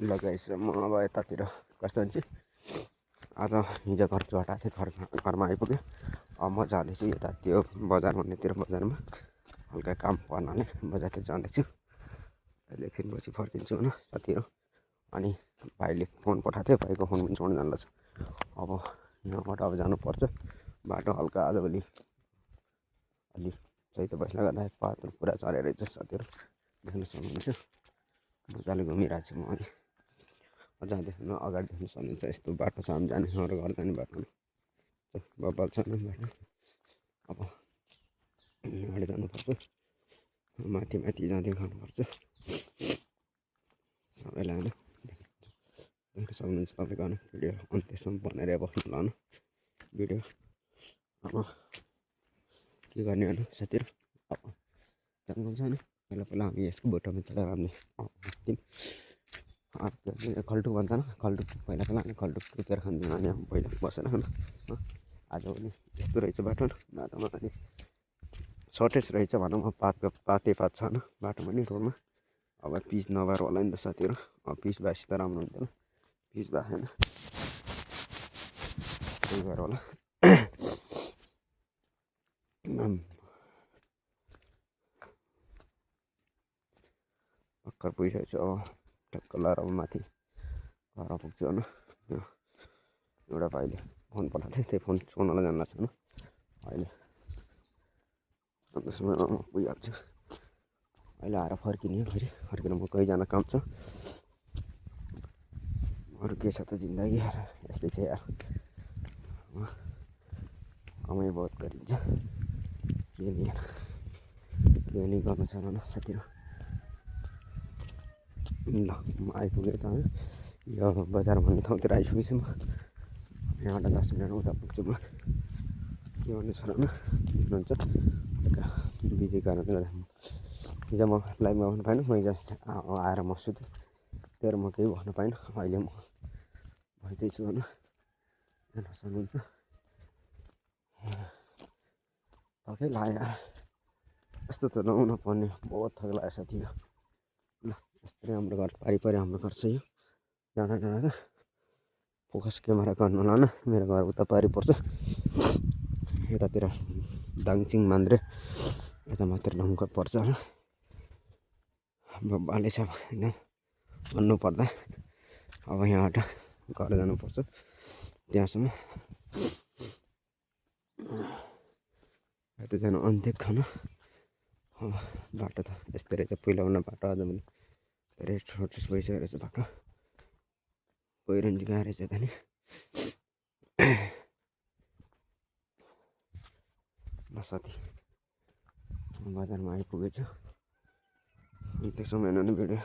लगाइस म अब यतातिर कस्तो हुन्छ आज हिजो घरबाट आएको थिएँ घरमा आइपुगेँ। अब म जाँदैछु यता त्यो बजार भन्नेतिर बजारमा हल्का काम पर्नाले बजारतिर जाँदैछु। अहिले एकछिनपछि फर्किन्छु होइन साथीहरू। अनि भाइले फोन पठाएको थियो, भाइको फोन पनि छोड्नु जानु छ। अब यहाँबाट अब जानुपर्छ। बाटो हल्का आजभोलि अलि चैते बस्ने गर्दा पातहरू पुरा चढेर रहेछ साथीहरू, देख्न सक्नुहुन्छ। मजाले घुमिरहेको छु म अनि जाँदैछु अगाडि देख्न सक्नुहुन्छ। यस्तो बाटो छ हामी जाने हाम्रो घर जाने बाटोमा बब्बल छ बाटो। अब अगाडि जानुपर्छ, माथि माथि जाँदै गर्नुपर्छ सबैलाई होइन। देख्न सक्नुहुन्छ तपाईँको भिडियो अन्त्यसम्म बनाएर बस्नु होला होइन भिडियो। अब के गर्ने होइन साथीहरू, अब जङ्गल छ नि पहिला पहिला हामी यसको बोटोमा चलाएर हामीले खल्टु भन्छ न, खल्टु पहिला पहिला हामी खल्टु टिपेर खान्थ्यौँ अनि पहिला बसेर होइन। आजभोलि यस्तो रहेछ बाटोमा अनि सर्टेज रहेछ भनौँ। पातै पात छ होइन बाटोमा नि रोडमा। अब पिच नभएर होला नि त साथीहरू। अब पिच भएपछि त राम्रो हुन्थ्यो, पिच भएको छैन त्यही भएर होला। भर्खर पुगिसकेको छु। अब टक्क लाएर अब माथि घर पुग्छु होइन। एउटा भाइले फोन पठाएको थियो, त्यही फोन छोड्नलाई जानु लाग्छ होइन अहिले। अन्त समयमा म पुगिहाल्छु। अहिले आएर फर्किने फेरि फर्केर म कहीँ जान काम छ। अरू के छ त जिन्दगी यस्तै छ यार। कमाइ बहुत गरिन्छ, के नि गर्नु छ भन साथीहरू। ल म आइपुगेँ त होइन, यो बजार भन्ने ठाउँतिर आइसकेको छु म। यहाँबाट 10 मिनट उता पुग्छु म। के गर्नु छ र देख्नुहुन्छ बिजी कारणले गर्दा हिजो म लाइभमा आउनु पाइनँ। म हिजो आएर म सुतेँ, तर म केही भन्नु पाइनँ। अहिले म भइदिएछु होइन, हेर्न सक्नुहुन्छ। थकै लाग्यो यस्तो त नहुन पर्ने, बहुत थक लाग्यो साथी। ल यस्तै हाम्रो घर पारिपरि हाम्रो घर छ यो डाँडा फोकस क्यामेरा गर्नु होला होइन। मेरो घर उता पारि पर्छ, यतातिर दाङचिङ मान्द्रे यता मात्र ढुङ्गा पर्छ होइन। बाले छ होइन भन्नुपर्दा। अब यहाँबाट घर जानुपर्छ त्यहाँसम्म। बाटो जानु अन्त्य खान। बाटो त यस्तै रहेछ, पहिलाभन्दा बाटो आज पनि धेरै सर्टेज भइसकेको रहेछ बाटो। पहिरन गएको रहेछ त नि। ल साथी बजारमा आइपुगेछु। अन्त्यसम्म हेर्नु नि भिडियो।